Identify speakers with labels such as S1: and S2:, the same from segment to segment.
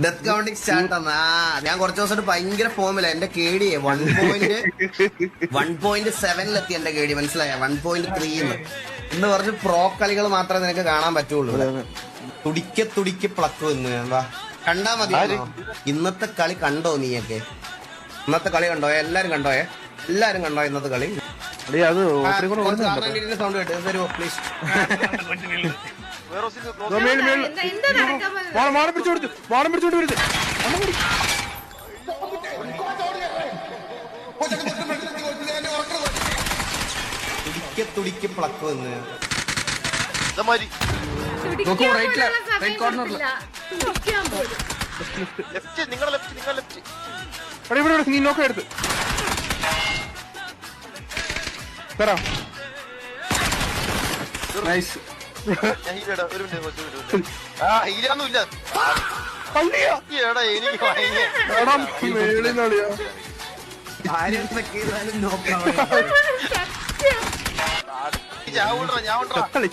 S1: Death counting start ആണ്. ഞാൻ കുറച്ച് ദിവസമായിട്ട് ഭയങ്കര ഫോമില്ല. എന്റെ KD 1.7 എന്റെ KD മനസ്സിലായ 1.3 എന്ന് പറഞ്ഞ് പ്രോ കളികൾ മാത്രമേ നിനക്ക് കാണാൻ പറ്റുള്ളൂ. തുടിക്കെ പ്ലക്ക് വന്ന് എന്താ കണ്ടാ മതി. ഇന്നത്തെ കളി കണ്ടോ നീയൊക്കെ? ഇന്നത്തെ കളി കണ്ടോ? എല്ലാരും കണ്ടോ ഇന്നത്തെ കളി? സൗണ്ട് കേട്ട് തരുമോ പ്ലീസ്? തുടിക്കെ പ്ലക്ക് വന്ന്
S2: നീ നോക്ക എടുത്ത് നൈസ്.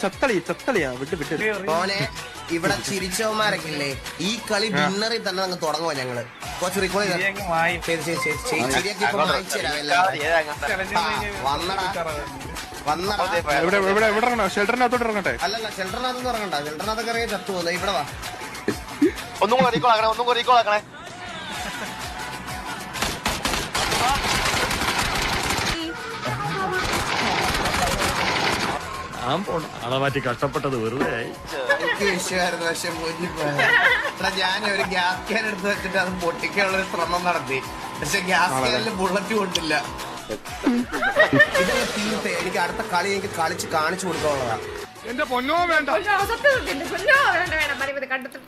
S2: ചത്തളിയാ വിട്ട്
S1: മോനെ ഇവിടെ ചിരിച്ചവന്മാരൊക്കെ ഇല്ലേ, ഈ കളി ഡിന്നറിൽ തന്നെ അങ്ങ് തുടങ്ങുവാ ഞങ്ങള്. കുറച്ച് റീകോൾ ശരിയാക്കി ഇപ്പൊ വായിച്ചു തരാം എല്ലാം. വന്നടാ
S2: ഷെൽട്ടറിനകത്തോട്ട് ഇറങ്ങട്ടെ.
S1: അല്ലല്ല ഷെൽട്ടറിനകത്തൊന്നും ഇറങ്ങണ്ട. ഷെൽട്ടറിനകത്തൊക്കെ ഇറങ്ങി ചത്തു പോകുന്നത്. ഇവിടെ വാ.
S3: ഒന്നും കൂടെ റീകോൾ ആക്കണേ.
S4: ആളെ മാറ്റി കഷ്ടപ്പെട്ടത് വെറുതെ.
S1: എനിക്ക് വിഷയമായിരുന്നു. പക്ഷെ മുന്നിപ്പോയാ ഞാൻ ഒരു ഗ്യാസ് ക്യാൻ എടുത്ത് വെച്ചിട്ട് അത് പൊട്ടിക്കാനുള്ളൊരു ശ്രമം നടത്തി. പക്ഷെ ഗ്യാസ് ക്യാനിൽ ബുള്ളറ്റ് കൊണ്ടില്ല. ഇതൊക്കെ തീർത്തേ. എനിക്ക് അടുത്ത കളി എനിക്ക് കളിച്ച് കാണിച്ചു കൊടുക്കാനുള്ളതാ.
S2: എന്റെ പൊന്നോ വേണ്ട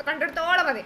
S5: കണ്ടെടുത്തോളം മതി.